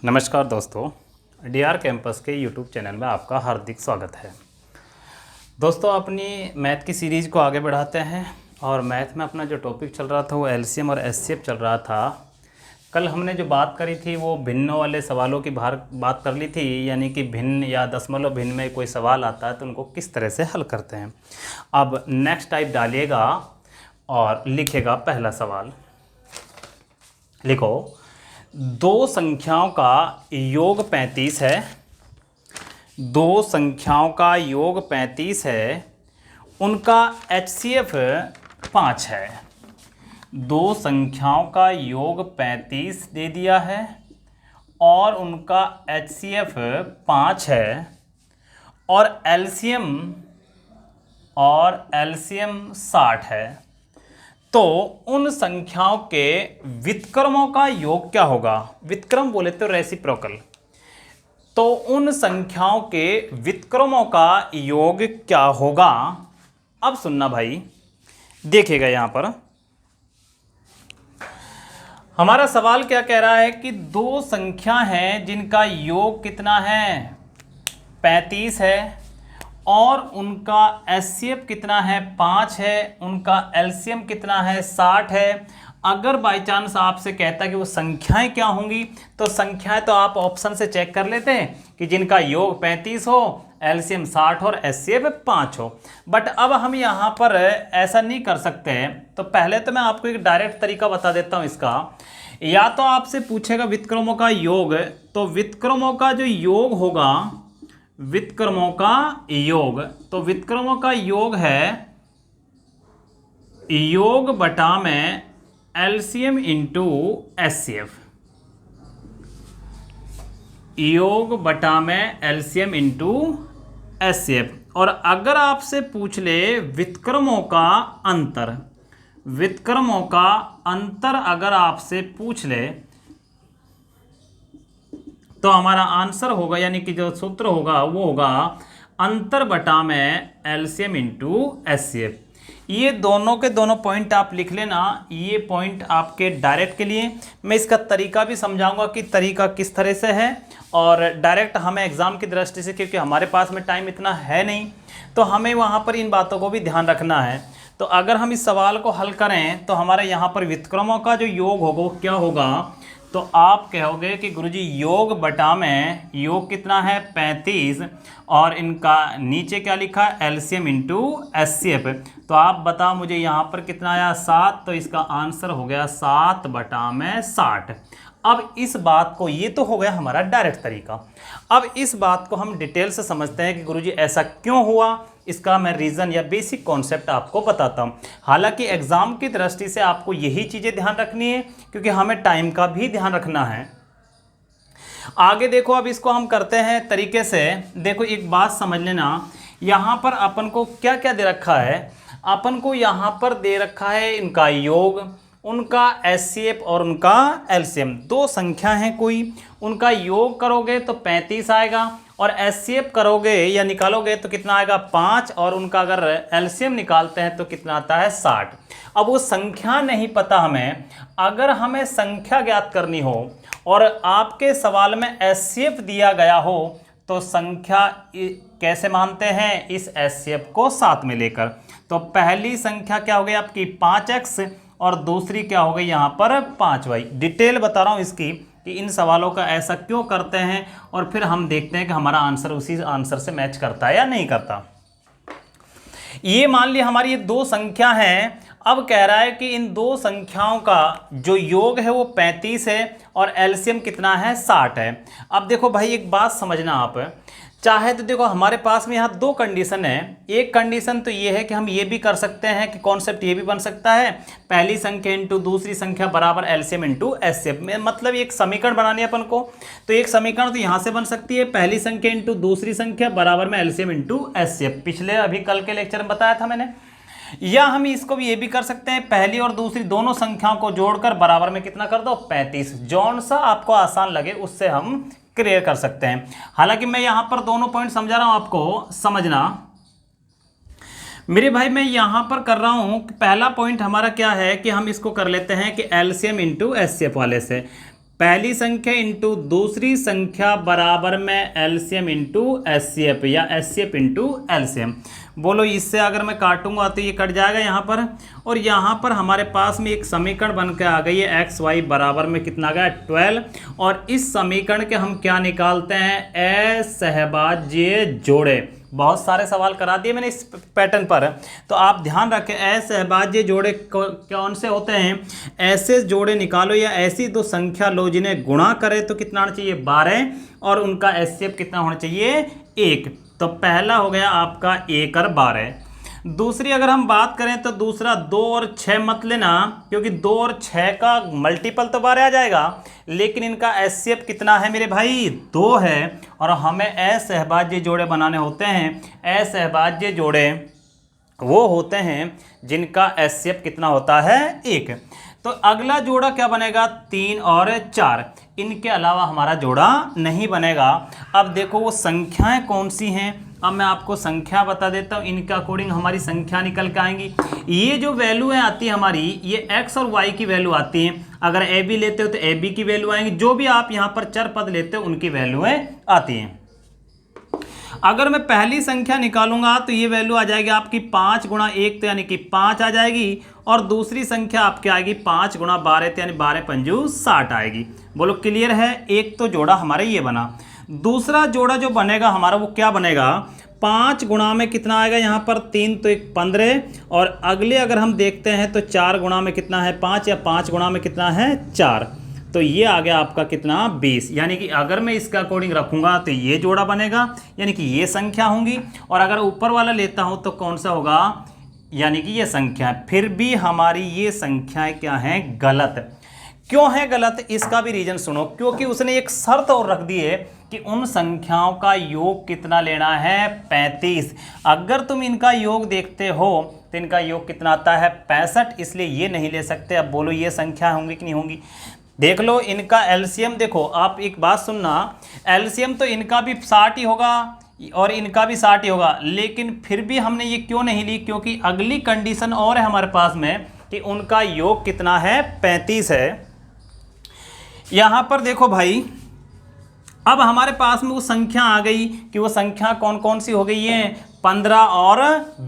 नमस्कार दोस्तों, D R campus के यूट्यूब चैनल में आपका हार्दिक स्वागत है। दोस्तों, अपनी मैथ की सीरीज़ को आगे बढ़ाते हैं और मैथ में अपना जो टॉपिक चल रहा था वो एलसीएम और एचसीएफ चल रहा था। कल हमने जो बात करी थी वो भिन्नों वाले सवालों की बात कर ली थी, यानी कि भिन्न या दशमलव भिन्न में कोई सवाल आता है तो उनको किस तरह से हल करते हैं। अब नेक्स्ट टाइप डालिएगा और लिखेगा पहला सवाल। लिखो, दो संख्याओं का योग 35 है। दो संख्याओं का योग 35 है, उनका एचसीएफ 5 है। दो संख्याओं का योग 35 दे दिया है और उनका एचसीएफ 5 है और एलसीएम 60 है। तो उन संख्याओं के व्युत्क्रमों का योग क्या होगा? व्युत्क्रम बोले तो रेसिप्रोकल। तो उन संख्याओं के व्युत्क्रमों का योग क्या होगा? अब सुनना भाई, देखिएगा यहां पर हमारा सवाल क्या कह रहा है कि दो संख्या हैं जिनका योग कितना है? 35 है और उनका एचसीएफ कितना है? 5 है। उनका एलसीएम कितना है? 60 है। अगर बाय चांस आपसे कहता कि वो संख्याएं क्या होंगी, तो संख्याएं तो आप ऑप्शन से चेक कर लेते हैं कि जिनका योग 35 हो, एलसीएम 60 और एचसीएफ 5 हो। बट अब हम यहाँ पर ऐसा नहीं कर सकते हैं। तो पहले तो मैं आपको एक डायरेक्ट तरीका बता देता हूँ इसका। या तो आपसे पूछेगा व्युत्क्रमों का योग, तो व्युत्क्रमों का जो योग होगा, व्युत्क्रमों का योग, तो व्युत्क्रमों का योग है योग बटा में एलसीएम इंटू एचसीएफ। योग बटा में एलसीएम इंटू एचसीएफ। और अगर आपसे पूछ ले व्युत्क्रमों का अंतर, व्युत्क्रमों का अंतर अगर आपसे पूछ ले, तो हमारा आंसर होगा, यानी कि जो सूत्र होगा वो होगा अंतर बटा में एलसीएम इंटू एचसीएफ। ये दोनों के दोनों पॉइंट आप लिख लेना। ये पॉइंट आपके डायरेक्ट के लिए, मैं इसका तरीका भी समझाऊंगा कि तरीका किस तरह से है। और डायरेक्ट हमें एग्जाम की दृष्टि से, क्योंकि हमारे पास में टाइम इतना है नहीं, तो हमें वहाँ पर इन बातों को भी ध्यान रखना है। तो अगर हम इस सवाल को हल करें तो हमारे यहाँ पर व्युत्क्रमों का जो योग होगा वो क्या होगा? तो आप कहोगे कि गुरुजी योग बटा में, योग कितना है? 35, और इनका नीचे क्या लिखा है? LCM into HCF. तो आप बताओ मुझे यहाँ पर कितना आया? 7। तो इसका आंसर हो गया 7 बटा में 60। अब इस बात को, ये तो हो गया हमारा डायरेक्ट तरीका। अब इस बात को हम डिटेल से समझते हैं कि गुरुजी ऐसा क्यों हुआ। इसका मैं रीज़न या बेसिक कॉन्सेप्ट आपको बताता हूँ। हालांकि एग्ज़ाम की दृष्टि से आपको यही चीज़ें ध्यान रखनी है, क्योंकि हमें टाइम का भी ध्यान रखना है। आगे देखो, अब इसको हम करते हैं तरीके से। देखो, एक बात समझ लेना, यहाँ पर अपन को क्या क्या दे रखा है? अपन को यहाँ पर दे रखा है इनका योग, उनका एचसीएफ और उनका एलसीएम। दो संख्या हैं कोई, उनका योग करोगे तो 35 आएगा और एचसीएफ करोगे या निकालोगे तो कितना आएगा? 5। और उनका अगर एलसीएम निकालते हैं तो कितना आता है? 60। अब वो संख्या नहीं पता हमें। अगर हमें संख्या ज्ञात करनी हो और आपके सवाल में एचसीएफ दिया गया हो, तो संख्या कैसे मानते हैं? इस एचसीएफ को साथ में लेकर। तो पहली संख्या क्या हो गई आपकी? 5x, और दूसरी क्या हो गई यहाँ पर? 5y। डिटेल बता रहा हूँ इसकी कि इन सवालों का ऐसा क्यों करते हैं, और फिर हम देखते हैं कि हमारा आंसर उसी आंसर से मैच करता है या नहीं करता। ये मान लिया हमारी ये दो संख्या हैं। अब कह रहा है कि इन दो संख्याओं का जो योग है वो 35 है और एलसीएम कितना है? 60 है। अब देखो भाई, एक बात समझना आप, चाहे तो देखो हमारे पास में यहाँ दो कंडीशन है। एक कंडीशन तो ये है कि हम ये भी कर सकते हैं कि कॉन्सेप्ट ये भी बन सकता है, पहली संख्या इंटू दूसरी संख्या बराबर एलसीएम इंटू एचसीएफ। मतलब एक समीकरण बनानी है अपन को, तो एक समीकरण तो यहाँ से बन सकती है, पहली संख्या इंटू दूसरी संख्या बराबर में एलसीएम इंटू एचसीएफ। पिछले अभी कल के लेक्चर में बताया था मैंने। या हम इसको भी ये भी कर सकते हैं, पहली और दूसरी दोनों संख्याओं को जोड़कर बराबर में कितना कर दो? 35। जौन सा आपको आसान लगे उससे हम क्लियर कर सकते हैं। हालांकि मैं यहां पर दोनों पॉइंट समझा रहा हूं, आपको समझना मेरे भाई। मैं यहां पर कर रहा हूं कि पहला पॉइंट हमारा क्या है कि हम इसको कर लेते हैं कि एलसीएम इंटू एचसीएफ वाले से। पहली संख्या इंटू दूसरी संख्या बराबर में एलसीएम इंटू एचसीएफ या एचसीएफ इंटू एलसीएम। बोलो इससे अगर मैं काटूंगा तो ये कट जाएगा यहाँ पर, और यहाँ पर हमारे पास में एक समीकरण बन के आ गई है एक्स वाई बराबर में कितना आ गया 12, और इस समीकरण के हम क्या निकालते हैं असहभाज्य जोड़े। बहुत सारे सवाल करा दिए मैंने इस पैटर्न पर, तो आप ध्यान रखें असहभाज्य जोड़े कौन से होते हैं। ऐसे जोड़े निकालो या ऐसी दो संख्या लो जिन्हें गुणा करें तो कितना होना चाहिए 12, और उनका एचसीएफ कितना होना चाहिए 1। तो पहला हो गया आपका 1 और 12। दूसरी अगर हम बात करें तो दूसरा 2 और 6 मत लेना, क्योंकि 2 और 6 का मल्टीपल तो 12 आ जाएगा, लेकिन इनका एचसीएफ कितना है मेरे भाई 2 है, और हमें असहभाज्य जोड़े बनाने होते हैं। असहभाज्य जोड़े वो होते हैं जिनका एचसीएफ कितना होता है 1। तो अगला जोड़ा क्या बनेगा 3 और 4, इनके अलावा हमारा जोड़ा नहीं बनेगा। अब देखो वो संख्याएं कौन सी हैं, अब मैं आपको संख्या बता देता हूँ, इनके अकॉर्डिंग हमारी संख्या निकल के आएंगी। ये जो वैल्यू है आती है हमारी, ये x और y की वैल्यू आती है। अगर ए बी लेते हो तो ए बी की वैल्यू आएंगी, जो भी आप यहाँ पर चर पद लेते हो उनकी वैल्यूएं आती हैं। अगर मैं पहली संख्या निकालूंगा तो ये वैल्यू आ जाएगी आपकी 5 गुणा 1 तो यानी कि 5 आ जाएगी, और दूसरी संख्या आपकी आएगी 5 गुणा 12 तो यानी 12 पंजू 60 आएगी। बोलो क्लियर है। एक तो जोड़ा हमारा ये बना। दूसरा जोड़ा जो बनेगा हमारा वो क्या बनेगा, 5 गुणा में कितना आएगा यहाँ पर 3 तो 1 15, और अगले अगर हम देखते हैं तो 4 गुणा में कितना है 5, या 5 गुणा में कितना है 4, तो ये आ गया आपका कितना 20। यानी कि अगर मैं इसका अकॉर्डिंग रखूंगा तो ये जोड़ा बनेगा, यानी कि ये संख्या होंगी, और अगर ऊपर वाला लेता हूं तो कौन सा होगा, यानी कि ये संख्या। फिर भी हमारी ये संख्याएं क्या हैं गलत। क्यों है गलत, इसका भी रीजन सुनो। क्योंकि उसने एक शर्त और रख दी है कि उन संख्याओं का योग कितना लेना है 35। अगर तुम इनका योग देखते हो तो इनका योग कितना आता है 65, इसलिए ये नहीं ले सकते। अब बोलो ये संख्या होंगी कि नहीं होंगी। देख लो इनका एलसीएम देखो, आप एक बात सुनना, एलसीएम तो इनका भी 60 ही होगा और इनका भी 60 ही होगा, लेकिन फिर भी हमने ये क्यों नहीं ली, क्योंकि अगली कंडीशन और है हमारे पास में कि उनका योग कितना है 35 है। यहां पर देखो भाई, अब हमारे पास में वो संख्या आ गई कि वो संख्या कौन कौन सी हो गई है 15 और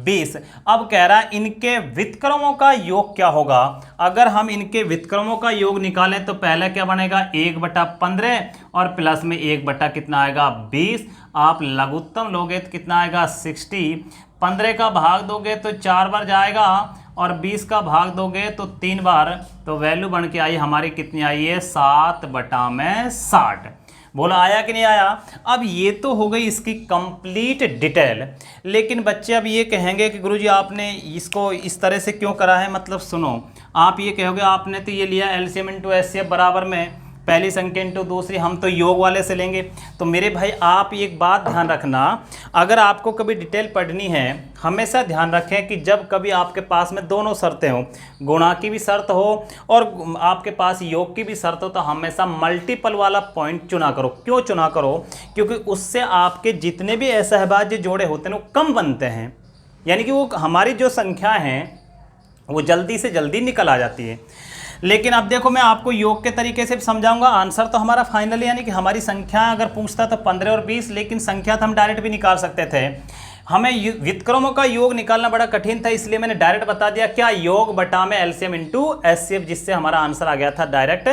20। अब कह रहा है इनके व्युत्क्रमों का योग क्या होगा। अगर हम इनके व्युत्क्रमों का योग निकालें तो पहला क्या बनेगा 1/15 और प्लस में 1 कितना आएगा 20। आप लघुत्तम लोगे तो कितना आएगा 60। 15 का भाग दोगे तो 4 बार जाएगा और 20 का भाग दोगे तो 3 बार, तो वैल्यू बन के आई हमारी कितनी आई है 7/60। बोला आया कि नहीं आया। अब ये तो हो गई इसकी कंप्लीट डिटेल, लेकिन बच्चे अब ये कहेंगे कि गुरुजी आपने इसको इस तरह से क्यों करा है। मतलब सुनो, आप ये कहोगे आपने तो ये लिया एलसीएम इंटू एचसीएफ बराबर में पहली संख्या इंटू दूसरी, हम तो योग वाले से लेंगे। तो मेरे भाई आप एक बात ध्यान रखना, अगर आपको कभी डिटेल पढ़नी है हमेशा ध्यान रखें कि जब कभी आपके पास में दोनों शर्तें हो, गुणा की भी शर्त हो और आपके पास योग की भी शर्त हो, तो हमेशा मल्टीपल वाला पॉइंट चुना करो। क्यों चुना करो, क्योंकि उससे आपके जितने भी असहभाज्य जोड़े होते हैं वो कम बनते हैं, यानी कि वो हमारी जो संख्या हैं वो जल्दी से जल्दी निकल आ जाती है। लेकिन अब देखो मैं आपको योग के तरीके से समझाऊंगा। आंसर तो हमारा फाइनल यानी कि हमारी संख्या अगर पूछता तो 15 और 20, लेकिन संख्या तो हम डायरेक्ट भी निकाल सकते थे। हमें व्युत्क्रमों का योग निकालना बड़ा कठिन था, इसलिए मैंने डायरेक्ट बता दिया क्या योग बटा में एलसीएम इंटू एचसीएफ, जिससे हमारा आंसर आ गया था डायरेक्ट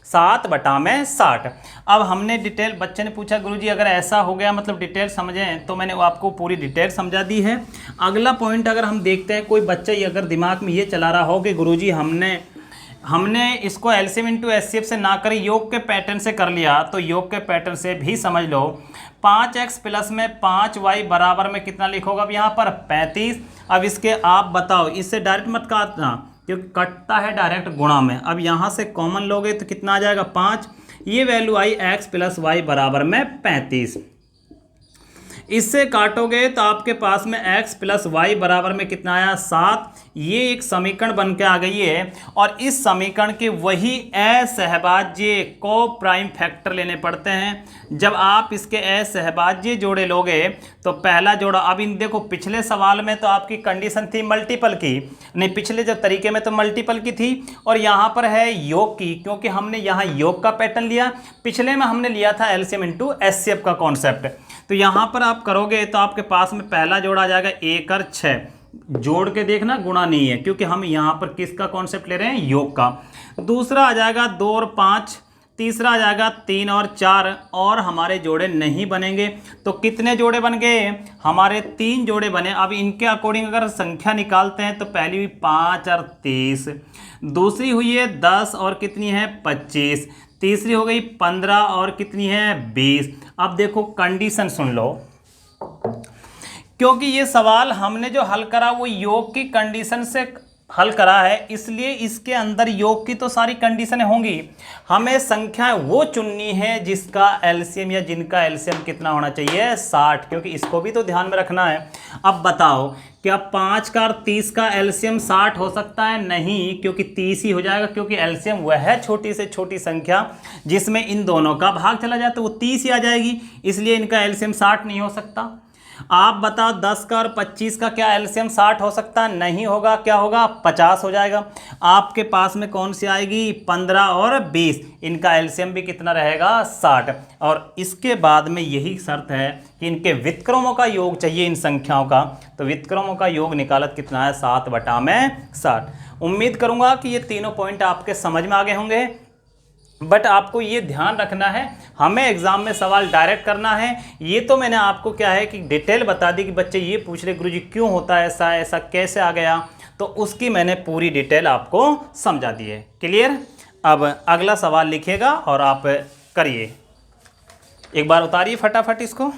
7/60। अब हमने डिटेल, बच्चे ने पूछा गुरुजी अगर ऐसा हो गया मतलब डिटेल समझें, तो मैंने आपको पूरी डिटेल समझा दी है। अगला पॉइंट अगर हम देखते हैं, कोई बच्चा ये अगर दिमाग में ये चला रहा हो कि गुरुजी हमने इसको एलसीएम इंटू एचसीएफ से ना करें, योग के पैटर्न से कर लिया, तो योग के पैटर्न से भी समझ लो 5x प्लस में 5y बराबर में कितना लिखोगे अब यहाँ पर 35। अब इसके आप बताओ, इससे डायरेक्ट मत काटना क्योंकि कटता है डायरेक्ट गुणा में। अब यहाँ से कॉमन लोगे तो कितना आ जाएगा 5, ये वैल्यू आई x प्लस वाई बराबर में 35। इससे काटोगे तो आपके पास में x प्लस वाई बराबर में कितना आया 7। ये एक समीकरण बन के आ गई है और इस समीकरण के वही असहभाज्य को प्राइम फैक्टर लेने पड़ते हैं। जब आप इसके असहभाज्य जोड़े लोगे तो पहला जोड़ा, अब इन देखो पिछले सवाल में तो आपकी कंडीशन थी मल्टीपल की, नहीं पिछले जब तरीके में तो मल्टीपल की थी और यहाँ पर है योग की, क्योंकि हमने यहाँ योग का पैटर्न लिया। पिछले में हमने लिया था एलसीएम इंटू एचसीएफ का कॉन्सेप्ट। तो यहाँ पर आप करोगे तो आपके पास में पहला जोड़ा आ जाएगा 1 और 6, जोड़ के देखना गुणा नहीं है क्योंकि हम यहाँ पर किसका कॉन्सेप्ट ले रहे हैं, योग का। दूसरा आ जाएगा 2 और 5, तीसरा आ जाएगा 3 और 4 और हमारे जोड़े नहीं बनेंगे। तो कितने जोड़े बन गए, हमारे 3 जोड़े बने। अब इनके अकॉर्डिंग अगर संख्या निकालते हैं तो पहली हुई 5 और 30, दूसरी हुई है 10 और कितनी है 25, तीसरी हो गई 15 और कितनी है 20। अब देखो कंडीशन सुन लो, क्योंकि ये सवाल हमने जो हल करा वो योग की कंडीशन से हल करा है, इसलिए इसके अंदर योग की तो सारी कंडीशनें होंगी। हमें संख्या वो चुननी है जिसका एलसीएम या जिनका एलसीएम कितना होना चाहिए 60, क्योंकि इसको भी तो ध्यान में रखना है। अब बताओ क्या 5 का और 30 का एलसीएम 60 हो सकता है, नहीं, क्योंकि 30 ही हो जाएगा, क्योंकि एलसीएम वह छोटी से छोटी संख्या जिसमें इन दोनों का भाग चला जाए तो वो 30 ही आ जाएगी, इसलिए इनका एलसीएम 60 नहीं हो सकता। आप बताओ 10 का और 25 का क्या एलसीएम 60 हो सकता है, नहीं होगा, क्या होगा 50 हो जाएगा। आपके पास में कौन सी आएगी 15 और 20, इनका एलसीएम भी कितना रहेगा 60। और इसके बाद में यही शर्त है कि इनके व्युत्क्रमों का योग चाहिए इन संख्याओं का, तो व्युत्क्रमों का योग निकालत कितना है 7/60। उम्मीद करूंगा कि ये तीनों पॉइंट आपके समझ में आ गए होंगे। बट आपको ये ध्यान रखना है, हमें एग्जाम में सवाल डायरेक्ट करना है। ये तो मैंने आपको क्या है कि डिटेल बता दी कि बच्चे ये पूछ रहे गुरुजी क्यों होता है ऐसा, ऐसा कैसे आ गया, तो उसकी मैंने पूरी डिटेल आपको समझा दी है। क्लियर। अब अगला सवाल लिखिएगा और आप करिए, एक बार उतारिए फटाफट इसको,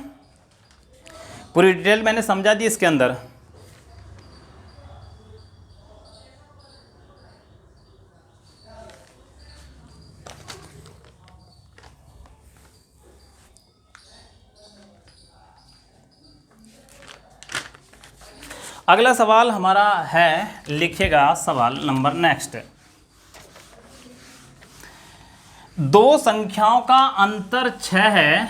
पूरी डिटेल मैंने समझा दी इसके अंदर। अगला सवाल हमारा है, लिखिएगा सवाल नंबर नेक्स्ट। दो संख्याओं का अंतर 6 है,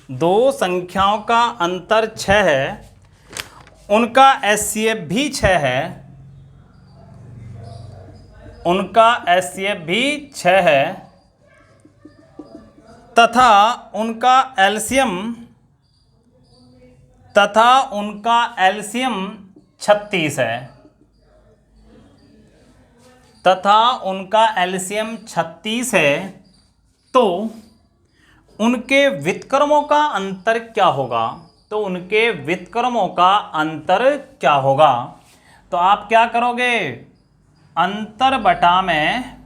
दो संख्याओं का अंतर 6 है, उनका एचसीएफ भी 6 है, उनका एचसीएफ भी 6 है तथा उनका एलसीएम 36 है, तथा उनका एलसीएम 36 है, तो उनके व्युत्क्रमों का अंतर क्या होगा, तो उनके व्युत्क्रमों का अंतर क्या होगा। तो आप क्या करोगे, अंतर बटा में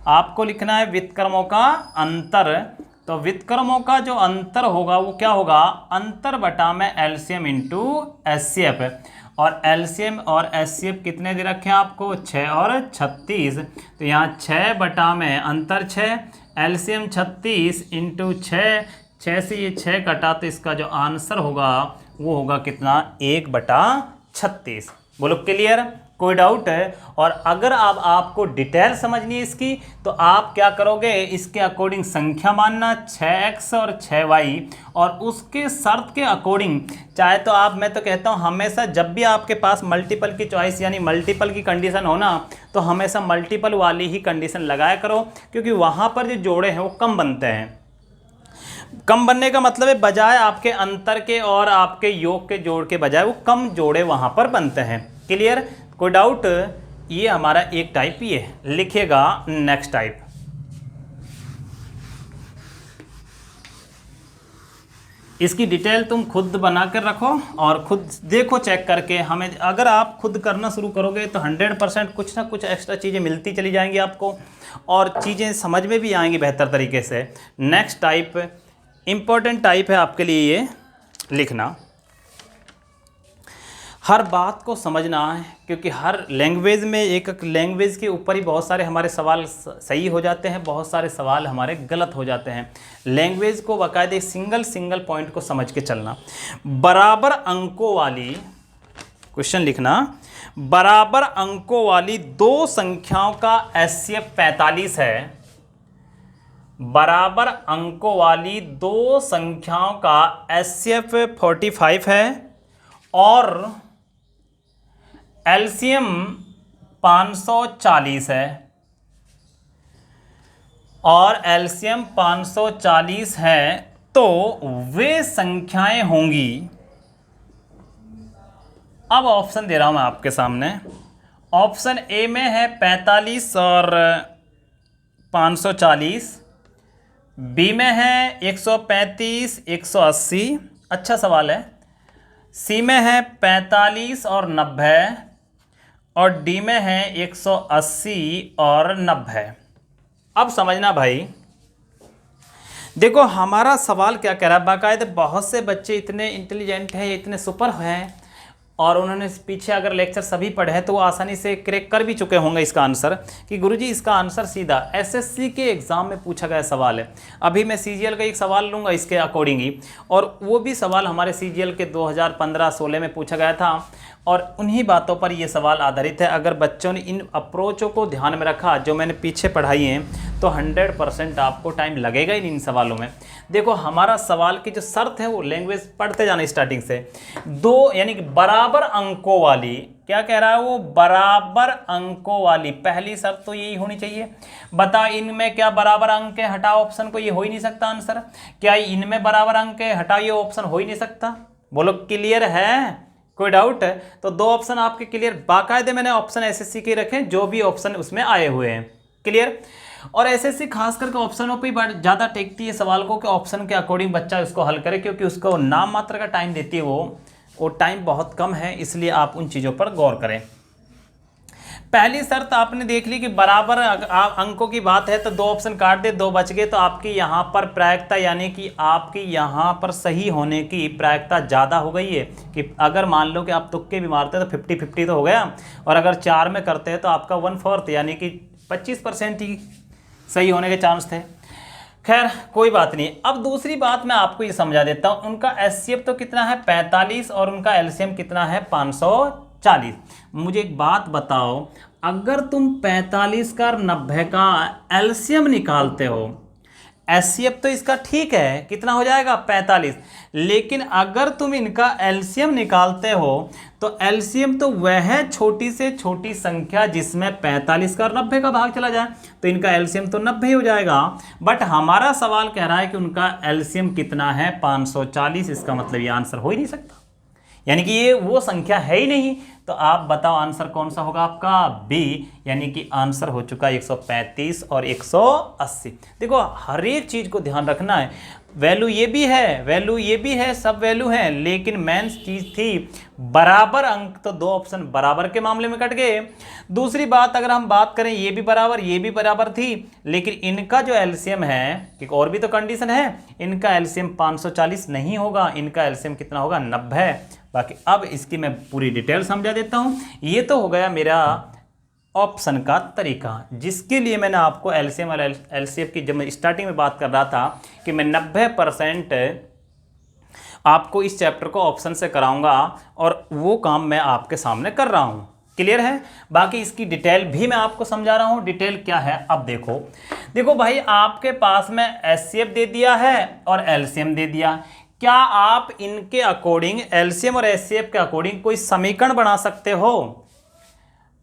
आपको लिखना है व्युत्क्रमों का अंतर। तो व्युत्क्रमों का जो अंतर होगा वो क्या होगा, अंतर बटा में एलसीएम इंटू एचसीएफ, और एलसीएम और एचसीएफ कितने दे रखे हैं आपको 6 और 36। तो यहाँ 6 बटा में अंतर 6, एलसीएम 36 इंटू 6, 6 से ये 6 कटा तो इसका जो आंसर होगा वो होगा कितना 1/36। बोलो क्लियर, कोई डाउट है। और अगर अब आपको डिटेल समझनी है इसकी तो आप क्या करोगे, इसके अकॉर्डिंग संख्या मानना 6x और 6y, और उसके शर्त के अकॉर्डिंग चाहे तो आप, मैं तो कहता हूँ हमेशा जब भी आपके पास मल्टीपल की चॉइस यानी मल्टीपल की कंडीशन हो ना, तो हमेशा मल्टीपल वाली ही कंडीशन लगाया करो, क्योंकि वहाँ पर जो जोड़े हैं वो कम बनते हैं। कम बनने का मतलब है बजाय आपके अंतर के और आपके योग के जोड़ के बजाय वो कम जोड़े वहाँ पर बनते हैं। क्लियर, कोई डाउट। ये हमारा एक टाइप ये लिखिएगा नेक्स्ट टाइप। इसकी डिटेल तुम खुद बना कर रखो और खुद देखो चेक करके। हमें अगर आप खुद करना शुरू करोगे तो 100% कुछ ना कुछ एक्स्ट्रा चीज़ें मिलती चली जाएंगी आपको और चीज़ें समझ में भी आएंगी बेहतर तरीके से। नेक्स्ट टाइप इम्पोर्टेंट टाइप है आपके लिए, ये लिखना। हर बात को समझना है, क्योंकि हर लैंग्वेज में एक लैंग्वेज के ऊपर ही बहुत सारे हमारे सवाल सही हो जाते हैं, बहुत सारे सवाल हमारे गलत हो जाते हैं। लैंग्वेज को बाकायदे सिंगल पॉइंट को समझ के चलना। बराबर अंकों वाली, क्वेश्चन लिखना, बराबर अंकों वाली दो संख्याओं का एचसीएफ 45 है। बराबर अंकों वाली दो संख्याओं का एचसीएफ 45 है और एलसीएम 540 है, और एलसीएम 540 है, तो वे संख्याएं होंगी। अब ऑप्शन दे रहा हूं मैं आपके सामने। ऑप्शन ए में है 45 और 540, बी में है 135 180, अच्छा सवाल है, सी में है 45 और 90, और डी में है 180 और 90। अब समझना भाई, देखो हमारा सवाल क्या कह रहा है। बाकायदे बहुत से बच्चे इतने इंटेलिजेंट हैं, इतने सुपर हैं, और उन्होंने पीछे अगर लेक्चर सभी पढ़े हैं तो वो आसानी से क्रैक कर भी चुके होंगे इसका आंसर, कि गुरुजी इसका आंसर सीधा एसएससी के एग्ज़ाम में पूछा गया सवाल है। अभी मैं सीजीएल का एक सवाल लूँगा इसके अकॉर्डिंग ही, और वो भी सवाल हमारे सीजीएल के 2015-16 में पूछा गया था, और उन्हीं बातों पर ये सवाल आधारित है। अगर बच्चों ने इन अप्रोचों को ध्यान में रखा जो मैंने पीछे पढ़ाई हैं, तो 100% आपको टाइम लगेगा ही इन सवालों में। देखो हमारा सवाल की जो शर्त है वो लैंग्वेज पढ़ते जाना स्टार्टिंग से, दो यानी कि बराबर अंकों वाली, क्या कह रहा है वो, बराबर अंकों वाली, पहली शर्त तो यही होनी चाहिए। बता इनमें क्या बराबर अंक है, हटाओ ऑप्शन को, ये हो ही नहीं सकता आंसर। क्या इनमें बराबर अंक है, हटाओ, ये ऑप्शन हो ही नहीं सकता। बोलो क्लियर है, कोई डाउट है? तो दो ऑप्शन आपके क्लियर, बाकायदे मैंने ऑप्शन एसएससी के रखे जो भी ऑप्शन उसमें आए हुए हैं, क्लियर। और एसएससी खास करके ऑप्शनों पे ज़्यादा टेकती है सवाल को, कि ऑप्शन के अकॉर्डिंग बच्चा उसको हल करे, क्योंकि उसको नाम मात्र का टाइम देती है, वो टाइम बहुत कम है, इसलिए आप उन चीज़ों पर गौर करें। पहली शर्त आपने देख ली कि बराबर अंकों की बात है, तो दो ऑप्शन काट दे, दो बच गए, तो आपकी यहाँ पर प्रायिकता यानी कि आपकी यहाँ पर सही होने की प्रायिकता ज़्यादा हो गई है। कि अगर मान लो कि आप तुक्के भी मारते हैं तो 50-50 तो हो गया, और अगर 4 में करते हैं तो आपका 1/4 यानी कि 25% ही सही होने के चांस थे। खैर कोई बात नहीं। अब दूसरी बात मैं आपको ये समझा देता हूँ, उनका एचसीएफ तो कितना है 45 और उनका एलसीएम कितना है 540। मुझे एक बात बताओ, अगर तुम 45 का 90 का एलसीएम निकालते हो, एचसीएफ तो इसका ठीक है, कितना हो जाएगा 45, लेकिन अगर तुम इनका एलसीएम निकालते हो तो एलसीएम तो वह छोटी से छोटी संख्या जिसमें 45 का 90 का भाग चला जाए, तो इनका एलसीएम तो 90 हो जाएगा। बट हमारा सवाल कह रहा है कि उनका एलसीएम कितना है 540, इसका मतलब ये आंसर हो ही नहीं सकता, यानी कि ये वो संख्या है ही नहीं। तो आप बताओ आंसर कौन सा होगा आपका, बी, यानी कि आंसर हो चुका 135 और 180। देखो हर एक चीज़ को ध्यान रखना है, वैल्यू ये भी है, वैल्यू ये भी है, सब वैल्यू है, लेकिन मेन चीज़ थी बराबर अंक, तो दो ऑप्शन बराबर के मामले में कट गए। दूसरी बात अगर हम बात करें, ये भी बराबर थी, लेकिन इनका जो एलसीएम है, एक और भी तो कंडीशन है, इनका एलसीएम 540 नहीं होगा, इनका एलसीएम कितना होगा 90। बाकी अब इसकी मैं पूरी डिटेल समझा देता हूँ। ये तो हो गया मेरा ऑप्शन का तरीका, जिसके लिए मैंने आपको एलसीएम और एलसीएफ की, जब मैं स्टार्टिंग में बात कर रहा था कि मैं 90% आपको इस चैप्टर को ऑप्शन से कराऊंगा, और वो काम मैं आपके सामने कर रहा हूँ, क्लियर है। बाकी इसकी डिटेल भी मैं आपको समझा रहा हूँ। डिटेल क्या है अब देखो भाई, आपके पास में एचसीएफ दे दिया है और एलसीएम दे दिया। क्या आप इनके अकॉर्डिंग, एलसीएम और एचसीएफ के अकॉर्डिंग कोई समीकरण बना सकते हो?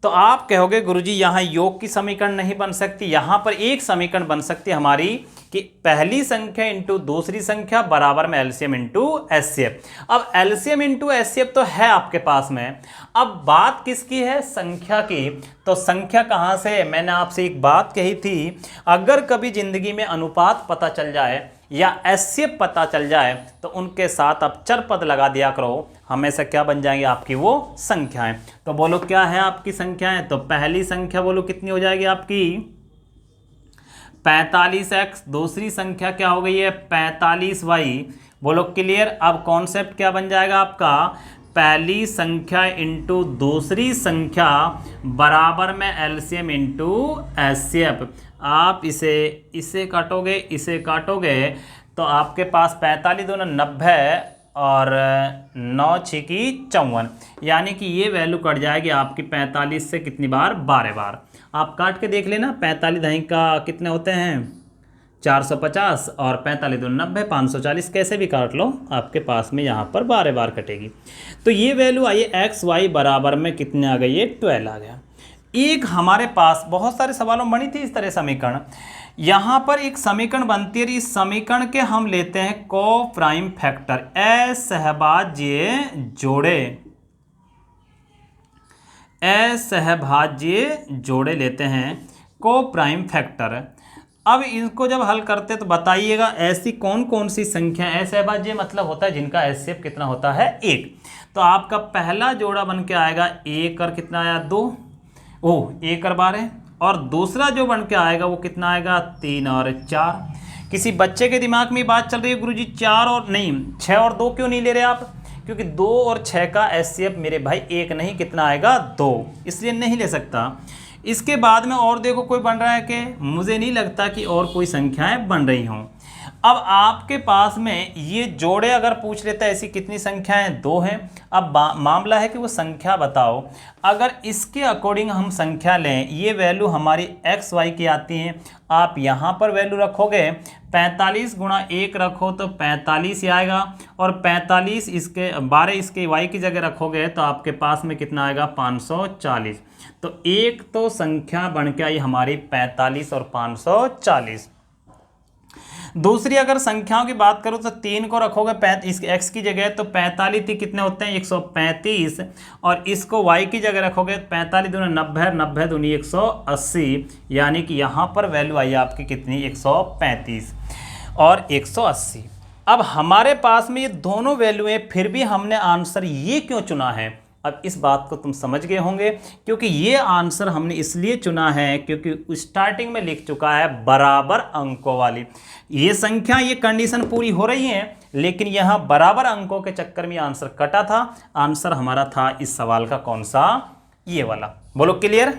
तो आप कहोगे गुरुजी यहाँ योग की समीकरण नहीं बन सकती, यहाँ पर एक समीकरण बन सकती है हमारी, कि पहली संख्या इंटू दूसरी संख्या बराबर में एलसीएम इंटू एचसीएफ। अब एलसीएम इंटू एचसीएफ तो है आपके पास में, अब बात किसकी है, संख्या की। तो संख्या कहाँ से, मैंने आपसे एक बात कही थी, अगर कभी जिंदगी में अनुपात पता चल जाए या एचसीएफ पता चल जाए तो उनके साथ आप चर पद लगा दिया करो, हमेशा क्या बन जाएंगे आपकी वो संख्याएं। तो बोलो क्या है आपकी संख्याएं, तो पहली संख्या बोलो कितनी हो जाएगी आपकी 45x, दूसरी संख्या क्या हो गई है 45y, बोलो क्लियर। अब कॉन्सेप्ट क्या बन जाएगा आपका, पहली संख्या इंटू दूसरी संख्या बराबर में एलसीएम इंटू एचसीएफ। आप इसे काटोगे तो आपके पास 45 दूना 90 और 9 छिकी 54, यानी कि ये वैल्यू कट जाएगी आपकी 45 से कितनी बार, 12 बार। आप काट के देख लेना, 45 दही का कितने होते हैं 450 और 45 दूना 90 540, कैसे भी काट लो आपके पास में यहाँ पर 12 बार कटेगी। तो ये वैल्यू आई एक्स वाई बराबर में कितने आ गई, ये 12 आ गया। एक हमारे पास बहुत सारे सवालों में बनी थी इस तरह समीकरण, यहाँ पर एक समीकरण बनती है, इस समीकरण के हम लेते हैं को प्राइम फैक्टर, असहभाज्य जोड़े लेते हैं को प्राइम फैक्टर। अब इनको जब हल करते तो बताइएगा ऐसी कौन कौन सी संख्या, असहभाज्य मतलब होता है जिनका एचसीएफ कितना होता है 1। तो आपका पहला जोड़ा बन के आएगा 1 और कितना आया 2, 1 और 12, और दूसरा जो बन के आएगा वो कितना आएगा 3 और 4। किसी बच्चे के दिमाग में बात चल रही है गुरुजी 4 और नहीं 6 और 2 क्यों नहीं ले रहे आप, क्योंकि 2 और 6 का एचसीएफ मेरे भाई 1 नहीं कितना आएगा 2, इसलिए नहीं ले सकता। इसके बाद में और देखो कोई बन रहा है कि मुझे नहीं लगता कि और कोई संख्याएं बन रही हों। अब आपके पास में ये जोड़े अगर पूछ लेता है ऐसी कितनी संख्याएं 2 हैं। अब मामला है कि वो संख्या बताओ, अगर इसके अकॉर्डिंग हम संख्या लें, ये वैल्यू हमारी एक्स वाई की आती हैं, आप यहाँ पर वैल्यू रखोगे 45 गुणा 1 रखो तो 45 ही आएगा, और 45 इसके 12 इसके वाई की जगह रखोगे तो आपके पास में कितना आएगा 540। तो एक तो संख्या बन के आई हमारी 45 और 540। दूसरी अगर संख्याओं की बात करो तो 3 को रखोगे इस x की जगह तो 45 थी कितने होते हैं 135, और इसको y की जगह रखोगे 45 दूनी 90, 90 दूनी 180, यानी कि यहाँ पर वैल्यू आई आपकी कितनी 135 और 180। अब हमारे पास में ये दोनों वैल्यू हैं, फिर भी हमने आंसर ये क्यों चुना है, अब इस बात को तुम समझ गए होंगे, क्योंकि ये आंसर हमने इसलिए चुना है क्योंकि स्टार्टिंग में लिख चुका है बराबर अंकों वाली ये संख्या, ये कंडीशन पूरी हो रही है, लेकिन यहाँ बराबर अंकों के चक्कर में आंसर कटा था। आंसर हमारा था इस सवाल का कौन सा, ये वाला। बोलो क्लियर।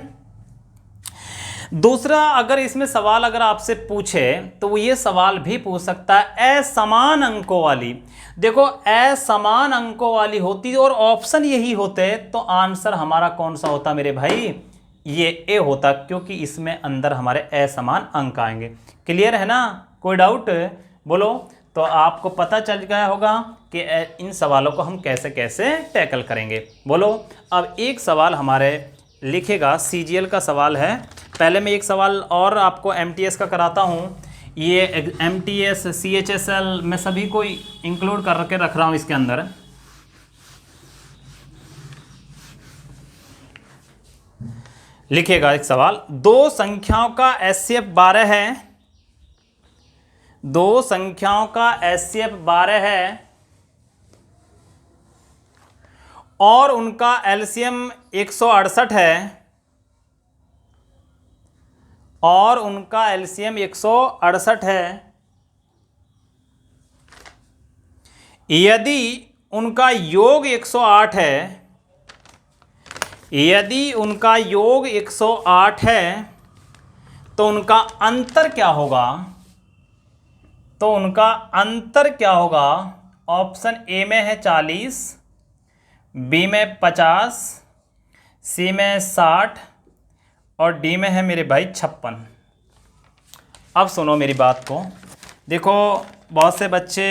दूसरा अगर इसमें सवाल अगर आपसे पूछे तो वो ये सवाल भी पूछ सकता है असमान अंकों वाली। देखो असमान अंकों वाली होती और ऑप्शन यही होते तो आंसर हमारा कौन सा होता मेरे भाई, ये ए होता, क्योंकि इसमें अंदर हमारे असमान अंक आएंगे। क्लियर है ना, कोई डाउट बोलो। तो आपको पता चल गया होगा कि इन सवालों को हम कैसे कैसे टैकल करेंगे। बोलो। अब एक सवाल हमारे लिखेगा, सीजीएल का सवाल है। पहले मैं एक सवाल और आपको एमटीएस का कराता हूँ। ये एमटीएस सीएचएसएल मैं सभी को इंक्लूड करके रख रहा हूँ इसके अंदर। लिखेगा एक सवाल, दो संख्याओं का एचसीएफ 12 है, दो संख्याओं का एचसीएफ 12 है और उनका एलसीएम 168 है, और उनका एलसीएम 168 है। यदि उनका योग 108 है, यदि उनका योग 108 है तो उनका अंतर क्या होगा, तो उनका अंतर क्या होगा। ऑप्शन ए में है 40, बी में 50, सी में 60 और डी में है मेरे भाई 56। अब सुनो मेरी बात को, देखो बहुत से बच्चे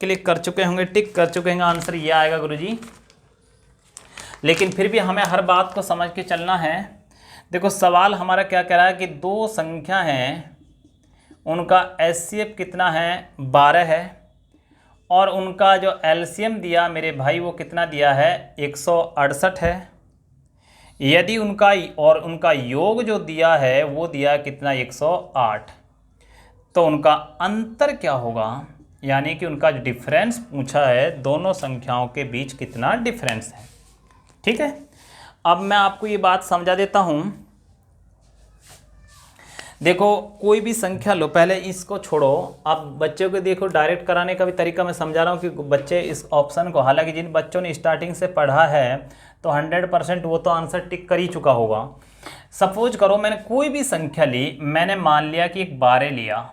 क्लिक कर चुके होंगे, टिक कर चुके होंगे, आंसर ये आएगा गुरुजी, लेकिन फिर भी हमें हर बात को समझ के चलना है। देखो सवाल हमारा क्या कह रहा है कि दो संख्या हैं, उनका एचसीएफ कितना है 12 है, और उनका जो एलसीएम दिया मेरे भाई वो कितना दिया है 168 है। यदि उनका और उनका योग जो दिया है वो दिया कितना 108, तो उनका अंतर क्या होगा, यानी कि उनका जो डिफरेंस पूछा है दोनों संख्याओं के बीच कितना डिफरेंस है। ठीक है, अब मैं आपको ये बात समझा देता हूँ। देखो कोई भी संख्या लो, पहले इसको छोड़ो, अब बच्चों को देखो डायरेक्ट कराने का भी तरीका मैं समझा रहा हूँ कि बच्चे इस ऑप्शन को, हालांकि जिन बच्चों ने स्टार्टिंग से पढ़ा है तो 100% वो तो आंसर टिक कर ही चुका होगा। सपोज करो मैंने कोई भी संख्या ली, मैंने मान लिया कि एक 12 लिया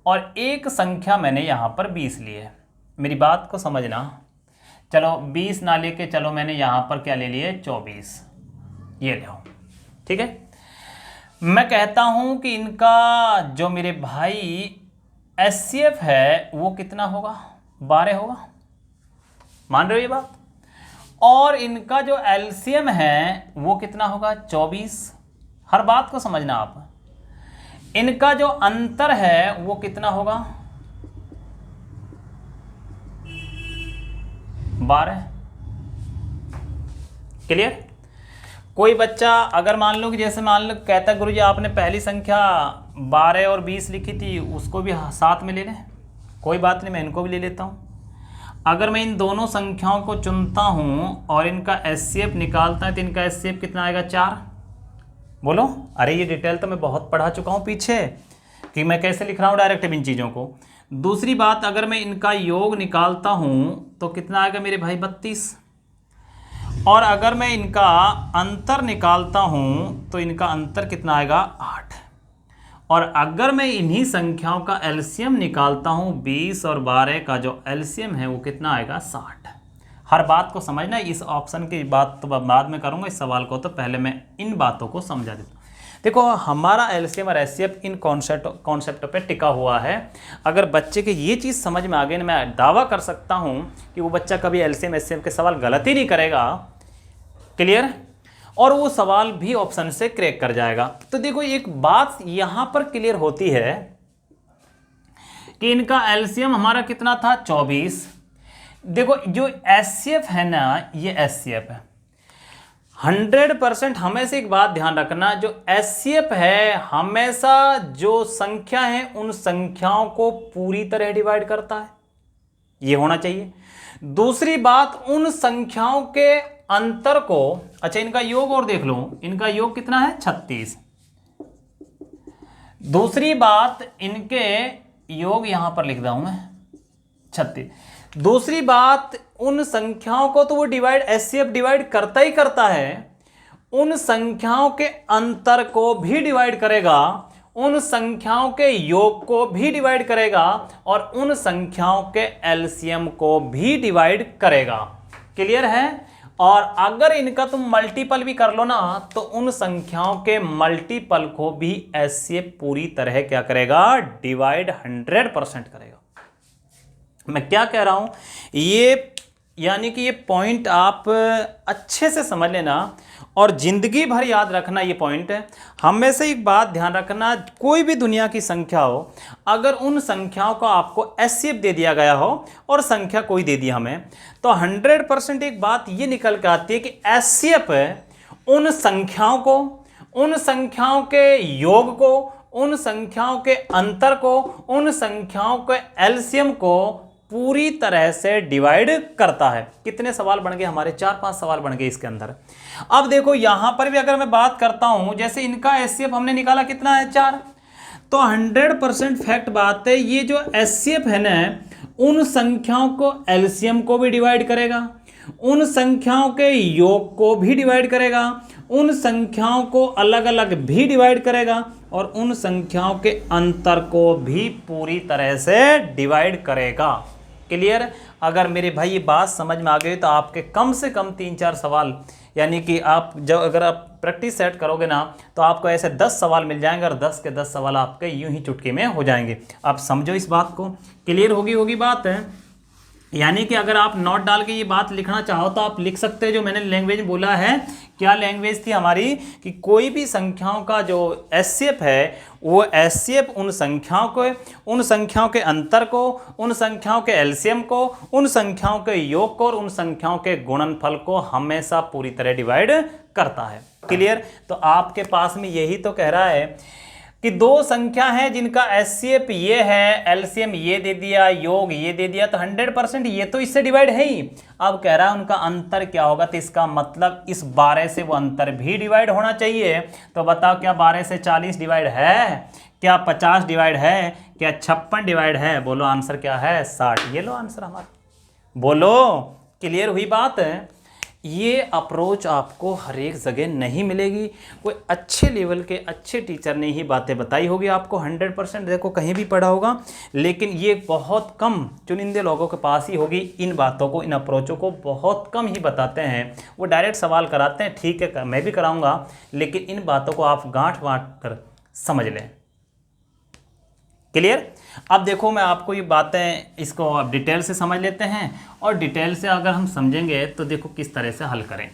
और एक संख्या मैंने यहाँ पर 20 ली है। मेरी बात को समझना, चलो 20 ना लेके चलो मैंने यहाँ पर क्या ले लिए 24, ये लो, ठीक है। मैं कहता हूँ कि इनका जो मेरे भाई HCF है वो कितना होगा, 12 होगा, मान रहे हो ये बात। और इनका जो LCM है वो कितना होगा 24। हर बात को समझना आप। इनका जो अंतर है वो कितना होगा 12। क्लियर। कोई बच्चा अगर मान लो कि जैसे मान लो कहता है गुरुजी आपने पहली संख्या 12 और 20 लिखी थी, उसको भी साथ में ले लें, कोई बात नहीं, मैं इनको भी ले लेता हूँ। अगर मैं इन दोनों संख्याओं को चुनता हूँ और इनका HCF निकालता है तो इनका HCF कितना आएगा 4। बोलो, अरे ये डिटेल तो मैं बहुत पढ़ा चुका हूँ पीछे कि मैं कैसे लिख रहा हूँ डायरेक्ट इन चीज़ों को। दूसरी बात, अगर मैं इनका योग निकालता हूँ तो कितना आएगा मेरे भाई 32। और अगर मैं इनका अंतर निकालता हूँ तो इनका अंतर कितना आएगा 8। और अगर मैं इन्हीं संख्याओं का LCM निकालता हूँ 20 और 12 का जो LCM है वो कितना आएगा 60। हर बात को समझना, इस ऑप्शन की बात तो बाद में करूँगा, इस सवाल को तो पहले मैं इन बातों को समझा देता हूँ। देखो हमारा LCM और HCF इन कॉन्सेप्ट पे टिका हुआ है। अगर बच्चे के ये चीज़ समझ में आ गई ना, मैं दावा कर सकता हूँ कि वो बच्चा कभी LCM HCF के सवाल गलत ही नहीं करेगा। क्लियर। और वो सवाल भी ऑप्शन से क्रैक कर जाएगा। तो देखो एक बात यहां पर क्लियर होती है कि इनका LCM हमारा कितना था 24। देखो जो HCF है ना, ये HCF है 100%। हमेशा एक बात ध्यान रखना, जो HCF है हमेशा जो संख्या है उन संख्याओं को पूरी तरह डिवाइड करता है, ये होना चाहिए। दूसरी बात, उन संख्याओं के अंतर को, अच्छा इनका योग और देख लो, इनका योग कितना है 36। दूसरी बात, इनके योग यहां पर लिख रहा हूं मैं 36। दूसरी बात, उन संख्याओं को तो वो डिवाइड HCF डिवाइड करता ही करता है, उन संख्याओं के अंतर को भी डिवाइड करेगा, उन संख्याओं के योग को भी डिवाइड करेगा और उन संख्याओं के LCM को भी डिवाइड करेगा। क्लियर है। और अगर इनका तुम मल्टीपल भी कर लो ना तो उन संख्याओं के मल्टीपल को भी HCF पूरी तरह क्या करेगा, डिवाइड 100% करेगा। मैं क्या कह रहा हूं, ये यानी कि ये पॉइंट आप अच्छे से समझ लेना और जिंदगी भर याद रखना ये पॉइंट। हमेशा एक बात ध्यान रखना, कोई भी दुनिया की संख्या हो, अगर उन संख्याओं को आपको HCF दे दिया गया हो और संख्या कोई दे दी हमें, तो 100% एक बात ये निकल के आती है कि HCF उन संख्याओं को, उन संख्याओं के योग को, उन संख्याओं के अंतर को, उन संख्याओं के LCM को पूरी तरह से डिवाइड करता है। कितने सवाल बन गए हमारे, 4-5 सवाल बन गए इसके अंदर। अब देखो यहां पर भी अगर मैं बात करता हूं, जैसे इनका HCF हमने निकाला कितना है 4, तो 100% फैक्ट बात है, ये जो HCF है ना, उन संख्याओं को LCM को भी डिवाइड करेगा, उन संख्याओं के योग को भी डिवाइड करेगा, उन संख्याओं को अलग अलग भी डिवाइड करेगा और उन संख्याओं के अंतर को भी पूरी तरह से डिवाइड करेगा। क्लियर। अगर मेरे भाई ये बात समझ में आ गई तो आपके कम से कम 3-4 सवाल, यानी कि आप जब अगर आप प्रैक्टिस सेट करोगे ना तो आपको ऐसे 10 सवाल मिल जाएंगे और 10 के 10 सवाल आपके यूं ही चुटकी में हो जाएंगे। आप समझो इस बात को। क्लियर होगी बात है। यानी कि अगर आप नोट डाल के ये बात लिखना चाहो तो आप लिख सकते हैं। जो मैंने लैंग्वेज बोला है, क्या लैंग्वेज थी हमारी, कि कोई भी संख्याओं का जो HCF है वो HCF उन संख्याओं को, उन संख्याओं के अंतर को, उन संख्याओं के LCM को, उन संख्याओं के योग को और उन संख्याओं के गुणनफल को हमेशा पूरी तरह डिवाइड करता है। क्लियर। तो आपके पास में यही तो कह रहा है। कि दो संख्या है जिनका एचसीएफ ये है, एलसीएम ये दे दिया, योग ये दे दिया, तो 100% ये तो इससे डिवाइड है ही। अब कह रहा है उनका अंतर क्या होगा, तो इसका मतलब इस 12 से वो अंतर भी डिवाइड होना चाहिए। तो बताओ क्या 12 से 40 डिवाइड है, क्या 50 डिवाइड है, क्या 56 डिवाइड है? बोलो आंसर क्या है, 60। ये लो आंसर हमारा। बोलो क्लियर हुई बात है। ये अप्रोच आपको हर एक जगह नहीं मिलेगी, कोई अच्छे लेवल के अच्छे टीचर ने ही बातें बताई होगी आपको। 100% देखो कहीं भी पढ़ा होगा, लेकिन ये बहुत कम चुनिंदे लोगों के पास ही होगी। इन बातों को, इन अप्रोचों को बहुत कम ही बताते हैं। वो डायरेक्ट सवाल कराते हैं, ठीक है मैं भी कराऊंगा, लेकिन इन बातों को आप गांठ बांट कर समझ लें। क्लियर? अब देखो मैं आपको ये बातें इसको अब डिटेल से समझ लेते हैं, और डिटेल से अगर हम समझेंगे तो देखो किस तरह से हल करें।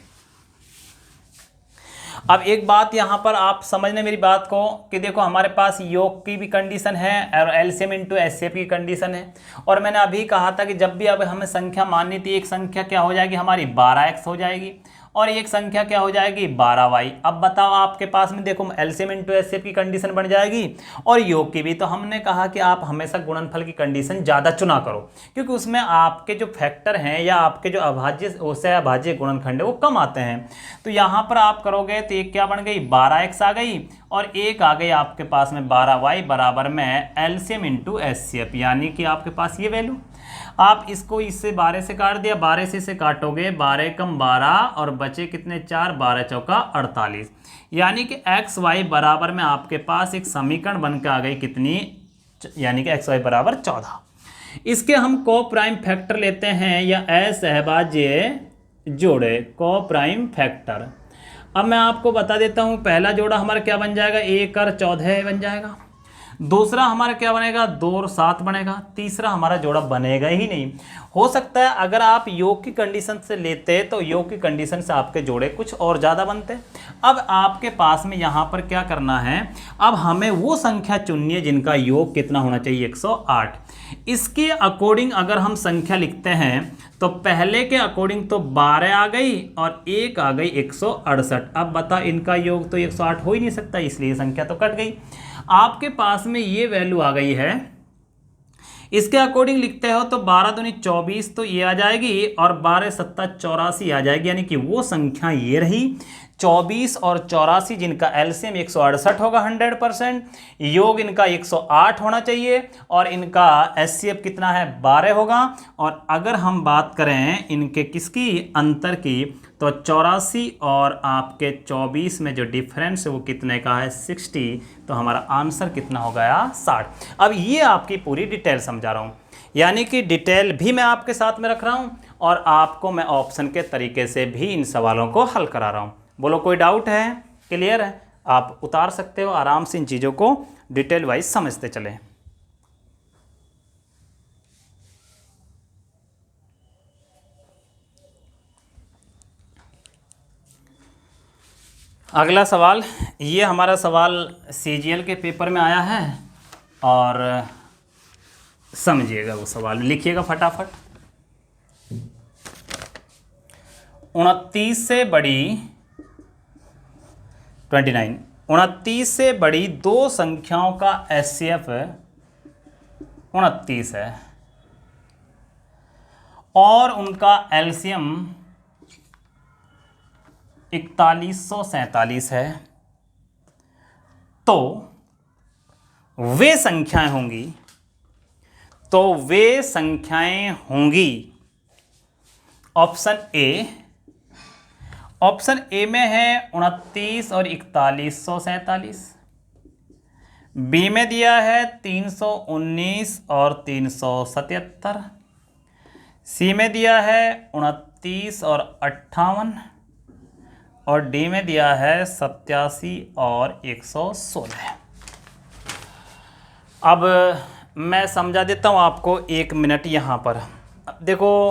अब एक बात यहाँ पर आप समझने मेरी बात को कि देखो हमारे पास योग की भी कंडीशन है और एलसीएम इंटू एचसीएफ की कंडीशन है। और मैंने अभी कहा था कि जब भी अब हमें संख्या माननी थी, एक संख्या क्या हो जाएगी हमारी 12x हो जाएगी, और एक संख्या क्या हो जाएगी 12y। अब बताओ आपके पास में देखो एलसीएम इंटू एचसीएफ की कंडीशन बन जाएगी और योग की भी। तो हमने कहा कि आप हमेशा गुणनफल की कंडीशन ज़्यादा चुना करो, क्योंकि उसमें आपके जो फैक्टर हैं या आपके जो अभाज्य से अभाज्य गुणनखंड है वो कम आते हैं। तो यहाँ पर आप करोगे तो एक क्या बन गई 12x आ गई, और एक आ गई आपके पास में 12y बराबर में एलसीएम इंटू एचसीएफ, यानी कि आपके पास ये वैल्यू। आप इसको इससे 12 से काट दिया, 12 से इसे काटोगे 12 कम 12 और बचे कितने 4, 12 चौका 48, यानी कि एक्स वाई बराबर में आपके पास एक समीकरण बन के आ गई कितनी, यानी कि एक्स वाई बराबर 14। इसके हम को प्राइम फैक्टर लेते हैं या असहभाज्य जोड़े, को प्राइम फैक्टर। अब मैं आपको बता देता हूं, पहला जोड़ा हमारा क्या बन जाएगा 1 और 14 बन जाएगा, दूसरा हमारा क्या बनेगा 2 और 7 बनेगा, तीसरा हमारा जोड़ा बनेगा ही नहीं। हो सकता है अगर आप योग की कंडीशन से लेते तो योग की कंडीशन से आपके जोड़े कुछ और ज़्यादा बनते। अब आपके पास में यहाँ पर क्या करना है, अब हमें वो संख्या चुननी है जिनका योग कितना होना चाहिए 108। इसके अकॉर्डिंग अगर हम संख्या लिखते हैं तो पहले के अकॉर्डिंग तो 12 आ गई और एक आ गई 168। अब बता इनका योग तो 108 हो ही नहीं सकता, इसलिए संख्या तो कट गई। आपके पास में ये वैल्यू आ गई है, इसके अकॉर्डिंग लिखते हो तो 12 दूनी 24 तो ये आ जाएगी, और 12 सत्ता 84 आ जाएगी, यानी कि वो संख्या ये रही 24 और 84 जिनका एलसीएम 168 होगा 100%, योग इनका 108 होना चाहिए, और इनका एचसीएफ कितना है 12 होगा। और अगर हम बात करें इनके किसकी अंतर की, तो 84 और आपके 24 में जो डिफरेंस है वो कितने का है 60, तो हमारा आंसर कितना हो गया 60। अब ये आपकी पूरी डिटेल समझा रहा हूँ, यानी कि डिटेल भी मैं आपके साथ में रख रहा हूँ और आपको मैं ऑप्शन के तरीके से भी इन सवालों को हल करा रहा हूँ। बोलो कोई डाउट है, क्लियर है? आप उतार सकते हो आराम से, इन चीज़ों को डिटेल वाइज समझते चलें। अगला सवाल, ये हमारा सवाल सीजीएल के पेपर में आया है, और समझिएगा वो सवाल, लिखिएगा फटाफट। 29 से बड़ी 29 से बड़ी दो संख्याओं का एचसीएफ 29 है और उनका एलसीएम 4147 है, तो वे संख्याएं होंगी ऑप्शन ए में है 29 और 4147, बी में दिया है 319 और 377, सी में दिया है 29 और 58, और डी में दिया है 87 और 116। अब मैं समझा देता हूँ आपको 1 मिनट यहाँ पर। अब देखो,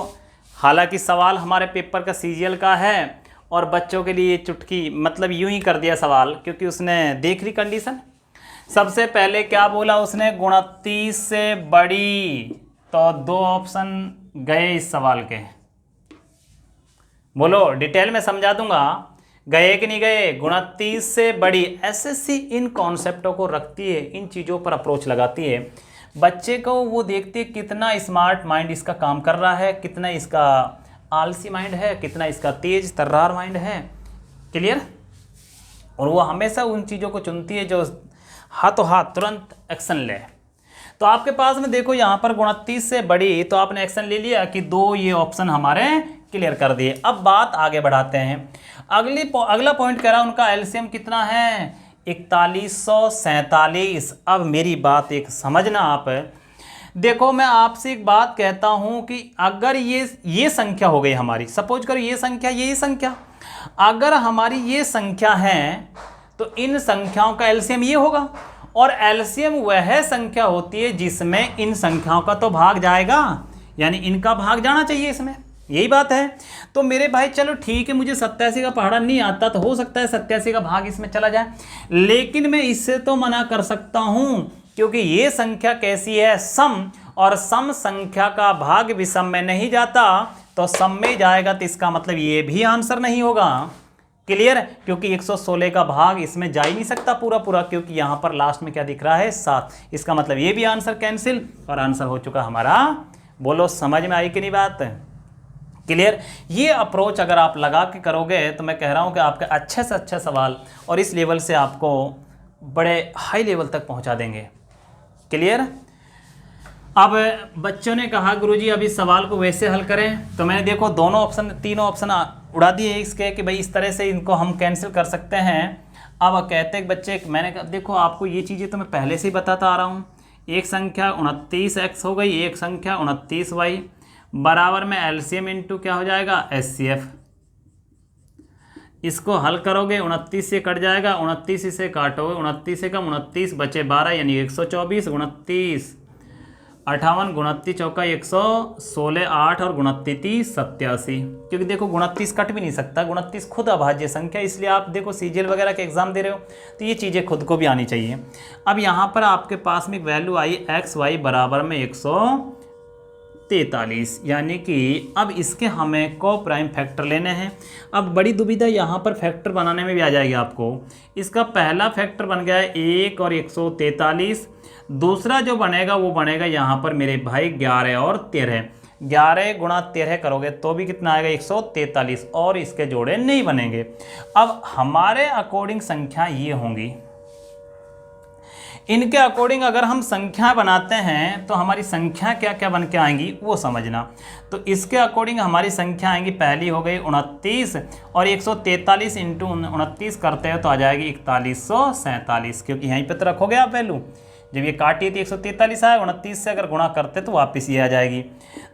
हालांकि सवाल हमारे पेपर का सीजीएल का है और बच्चों के लिए चुटकी, मतलब यूं ही कर दिया सवाल, क्योंकि उसने देख ली कंडीशन। सबसे पहले क्या बोला उसने, 29 से बड़ी, तो 2 ऑप्शन गए इस सवाल के। बोलो डिटेल में समझा दूंगा। गए कि नहीं गए? 29 से बड़ी। एसएससी इन कॉन्सेप्टों को रखती है, इन चीज़ों पर अप्रोच लगाती है। बच्चे को वो देखते हैं कितना स्मार्ट माइंड इसका काम कर रहा है, कितना इसका आलसी माइंड है, कितना इसका तेज तर्रार माइंड है। क्लियर? और वो हमेशा उन चीज़ों को चुनती है जो हाथों हाथ तुरंत एक्शन ले। तो आपके पास में देखो यहाँ पर 29 से बड़ी, तो आपने एक्शन ले लिया कि 2 ये ऑप्शन हमारे क्लियर कर दिए। अब बात आगे बढ़ाते हैं। अगला पॉइंट कह रहा है उनका एलसीएम कितना है? 4147। अब मेरी बात एक समझना आप, देखो मैं आपसे एक बात कहता हूं कि अगर ये संख्या हो गई हमारी, सपोज करो ये संख्या, यही संख्या, अगर हमारी ये संख्या है तो इन संख्याओं का एलसीएम ये होगा। और एलसीएम वह संख्या होती है जिसमें इन संख्याओं का तो भाग जाएगा, यानी इनका भाग जाना चाहिए इसमें, यही बात है। तो मेरे भाई चलो ठीक है, मुझे 87 का पहाड़ा नहीं आता, तो हो सकता है 87 का भाग इसमें चला जाए, लेकिन मैं इससे तो मना कर सकता हूं क्योंकि ये संख्या कैसी है? सम, और सम संख्या का भाग विषम में नहीं जाता, तो सम में जाएगा, तो इसका मतलब ये भी आंसर नहीं होगा। क्लियर? क्योंकि 116 का भाग इसमें जा ही नहीं सकता पूरा पूरा, क्योंकि यहां पर लास्ट में क्या दिख रहा है? 7। इसका मतलब ये भी आंसर कैंसिल, और आंसर हो चुका हमारा। बोलो समझ में आई कि नहीं बात? क्लियर? ये अप्रोच अगर आप लगा के करोगे तो मैं कह रहा हूं कि आपके अच्छे से अच्छे सवाल और इस लेवल से आपको बड़े हाई लेवल तक पहुंचा देंगे। क्लियर? अब बच्चों ने कहा गुरुजी अभी सवाल को वैसे हल करें, तो मैंने देखो दोनों ऑप्शन, तीनों ऑप्शन उड़ा दिए इसके कि भाई इस तरह से इनको हम कैंसिल कर सकते हैं। अब कहते हैं बच्चे, मैंने कहा देखो आपको ये चीज़ें तो मैं पहले से ही बताता आ रहा हूँ। एक संख्या 29x हो गई, एक संख्या 29y, बराबर में एलसीएम इंटू क्या हो जाएगा? एचसीएफ। इसको हल करोगे 29 से कट जाएगा, 29 इसे काटोगे, 29 से कम 29 बचे 12 यानी 124, 29 58, 29 चौका 116, 8 और 29 87। क्योंकि देखो 29 कट भी नहीं सकता, 29 खुद अभाज्य संख्या, इसलिए आप देखो सीजीएल वगैरह के एग्जाम दे रहे हो तो ये चीज़ें खुद को भी आनी चाहिए। अब यहाँ पर आपके पास में एक वैल्यू आई XY बराबर में 143, यानी कि अब इसके हमें को प्राइम फैक्टर लेने हैं। अब बड़ी दुविधा यहाँ पर फैक्टर बनाने में भी आ जाएगी आपको। इसका पहला फैक्टर बन गया है 1 और 143, दूसरा जो बनेगा वो बनेगा यहाँ पर मेरे भाई 11 और 13। 11 गुणा 13 करोगे तो भी कितना आएगा? 143, और इसके जोड़े नहीं बनेंगे। अब हमारे अकॉर्डिंग संख्या ये होंगी, इनके अकॉर्डिंग अगर हम संख्या बनाते हैं तो हमारी संख्या क्या क्या बन के आएंगी वो समझना। तो इसके अकॉर्डिंग हमारी संख्या आएंगी, पहली हो गई 29 और 143 इंटू 29 करते हैं तो आ जाएगी 4147, क्योंकि यहीं पे तो रखोगे आप वैल्यू। जब ये काटिए तो 143 आया, 29 से अगर गुणा करते तो वापस ये आ जाएगी।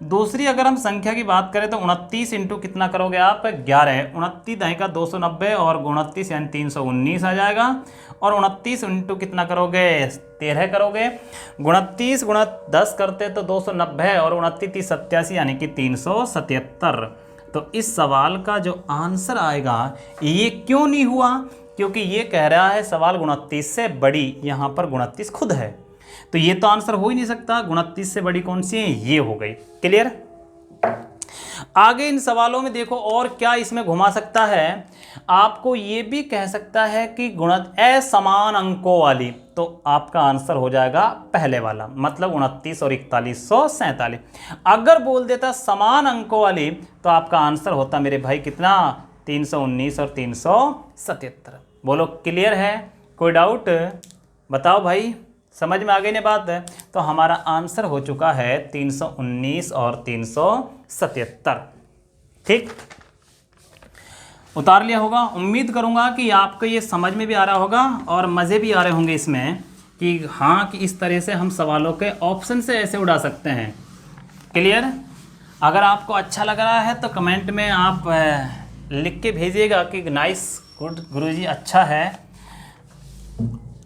दूसरी अगर हम संख्या की बात करें तो 29 इंटू कितना करोगे आप? 11, 29 दही का 290 और 29 यानी 319 आ जाएगा। और 29 इंटू कितना करोगे? 13 करोगे। 29 गुणा 10 करते तो 290 और 29 87 यानी कि 377। तो इस सवाल का जो आंसर आएगा ये क्यों नहीं हुआ? क्योंकि ये कह रहा है सवाल 29 से बड़ी, यहाँ पर 29 खुद है, तो ये तो आंसर हो ही नहीं सकता। 29 से बड़ी कौन सी है? ये हो गई। क्लियर? आगे इन सवालों में देखो और क्या इसमें घुमा सकता है, आपको ये भी कह सकता है कि गुणत असमान अंकों वाली, तो आपका आंसर हो जाएगा पहले वाला, मतलब 29 और 4147। अगर बोल देता समान अंकों वाली तो आपका आंसर होता मेरे भाई कितना? 319 और 377। बोलो क्लियर है? कोई डाउट? बताओ भाई, समझ में आ गई ना बात? तो हमारा आंसर हो चुका है 319 और 377। ठीक, उतार लिया होगा। उम्मीद करूंगा कि आपको ये समझ में भी आ रहा होगा और मज़े भी आ रहे होंगे इसमें कि हाँ, कि इस तरह से हम सवालों के ऑप्शन से ऐसे उड़ा सकते हैं। क्लियर? अगर आपको अच्छा लग रहा है तो कमेंट में आप लिख के भेजिएगा कि नाइस, गुड गुरुजी, अच्छा है।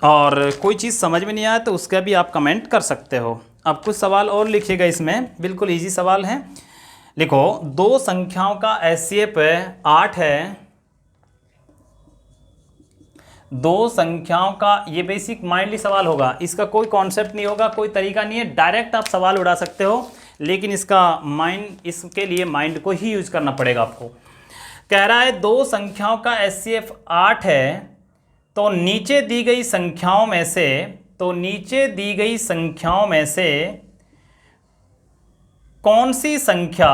और कोई चीज़ समझ में नहीं आया तो उसका भी आप कमेंट कर सकते हो। अब कुछ सवाल और लिखिएगा, इसमें बिल्कुल इजी सवाल है। लिखो, दो संख्याओं का एचसीएफ 8 है। दो संख्याओं का, ये बेसिक माइंडली सवाल होगा, इसका कोई कॉन्सेप्ट नहीं होगा, कोई तरीका नहीं है, डायरेक्ट आप सवाल उड़ा सकते हो, लेकिन इसका माइंड, इसके लिए माइंड को ही यूज करना पड़ेगा आपको। कह रहा है दो संख्याओं का एचसीएफ 8 है, तो नीचे दी गई संख्याओं में से कौन सी संख्या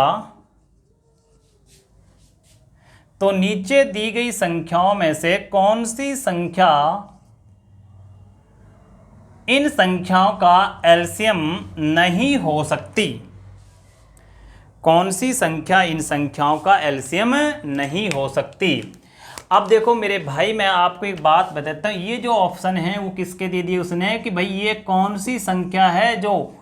इन संख्याओं का एलसीएम नहीं हो सकती? कौन सी संख्या इन संख्याओं का एलसीएम नहीं हो सकती? अब देखो मेरे भाई, मैं आपको एक बात बताता हूँ, ये जो ऑप्शन है वो किसके दे दिए उसने कि भाई ये कौन सी संख्या है जो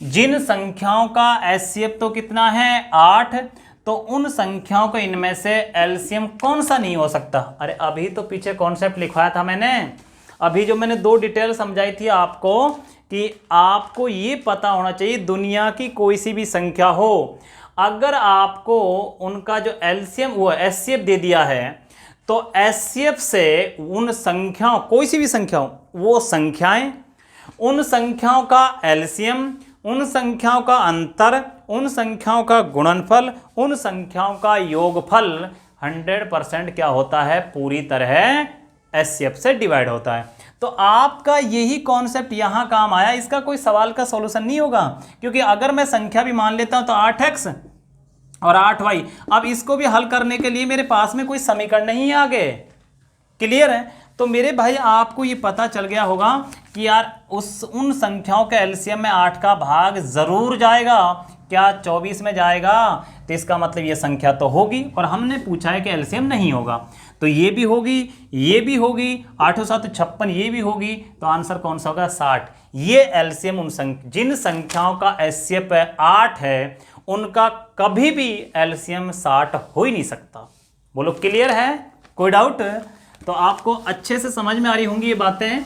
जिन संख्याओं का एचसीएफ तो कितना है 8, तो उन संख्याओं को इनमें से एलसीएम कौन सा नहीं हो सकता। अरे अभी तो पीछे कॉन्सेप्ट लिखवाया था मैंने, अभी जो मैंने 2 डिटेल समझाई थी आपको कि आपको ये पता होना चाहिए दुनिया की कोई सी भी संख्या हो, अगर आपको उनका जो एलसीएम वो एचसीएफ दे दिया है तो एचसीएफ से उन संख्याओं, कोई सी भी संख्या हो, वो संख्याएं, उन संख्याओं का एलसीएम, उन संख्याओं का अंतर, उन संख्याओं का गुणनफल, उन संख्याओं का योगफल 100% क्या होता है, पूरी तरह एचसीएफ से डिवाइड होता है। तो आपका यही कॉन्सेप्ट यहां काम आया, इसका कोई सवाल का सॉल्यूशन नहीं होगा, क्योंकि अगर मैं संख्या भी मान लेता हूं तो 8x और 8y, अब इसको भी हल करने के लिए मेरे पास में कोई समीकरण नहीं है आगे। क्लियर है? तो मेरे भाई आपको ये पता चल गया होगा कि यार उन संख्याओं के एलसीएम में 8 का भाग जरूर जाएगा। क्या 24 में जाएगा? तो इसका मतलब ये संख्या तो होगी, और हमने पूछा है कि एलसीएम नहीं होगा, तो ये भी होगी, ये भी होगी, 8 7 56, ये भी होगी, तो आंसर कौन सा होगा? 60। ये एलसीएम जिन संख्याओं का एचसीएफ 8 है उनका कभी भी एलसीएम 60 हो ही नहीं सकता। बोलो क्लियर है? कोई डाउट? तो आपको अच्छे से समझ में आ रही होंगी ये बातें।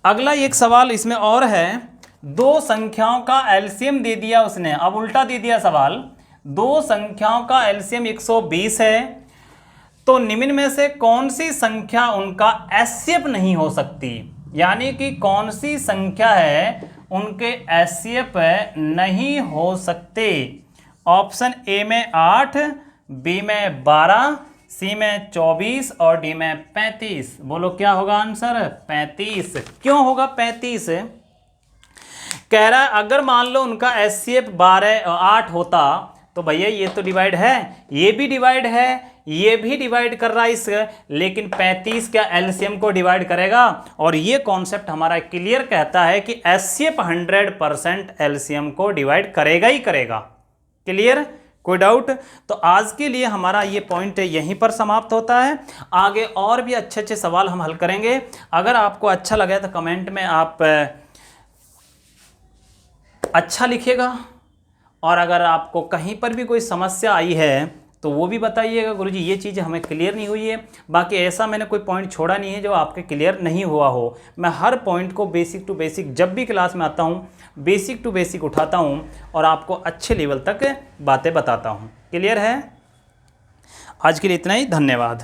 अगला एक सवाल इसमें और है, दो संख्याओं का एलसीएम दे दिया उसने, अब उल्टा दे दिया सवाल, दो संख्याओं का एलसीएम 120 है, तो निम्न में से कौन सी संख्या उनका एचसीएफ नहीं हो सकती? यानी कि कौन सी संख्या है उनके एचसीएफ नहीं हो सकते? ऑप्शन ए में 8, बी में 12, सी में 24 और डी में 35। बोलो क्या होगा आंसर? 35। क्यों होगा 35? कह रहा है अगर मान लो उनका एचसीएफ 8 होता तो भैया ये तो डिवाइड है, ये भी डिवाइड है, ये भी डिवाइड कर रहा है इस, लेकिन 35 क्या एलसीएम को डिवाइड करेगा? और ये कॉन्सेप्ट हमारा क्लियर कहता है कि एचसीएफ 100% एलसीएम को डिवाइड करेगा ही करेगा। क्लियर? कोई डाउट? तो आज के लिए हमारा ये पॉइंट यहीं पर समाप्त होता है। आगे और भी अच्छे अच्छे सवाल हम हल करेंगे। अगर आपको अच्छा लगे तो कमेंट में आप अच्छा लिखिएगा, और अगर आपको कहीं पर भी कोई समस्या आई है तो वो भी बताइएगा, गुरुजी ये चीज़ हमें क्लियर नहीं हुई है। बाकी ऐसा मैंने कोई पॉइंट छोड़ा नहीं है जो आपके क्लियर नहीं हुआ हो। मैं हर पॉइंट को बेसिक टू बेसिक जब भी क्लास में आता हूँ बेसिक टू बेसिक उठाता हूँ और आपको अच्छे लेवल तक बातें बताता हूँ। क्लियर है? आज के लिए इतना ही, धन्यवाद।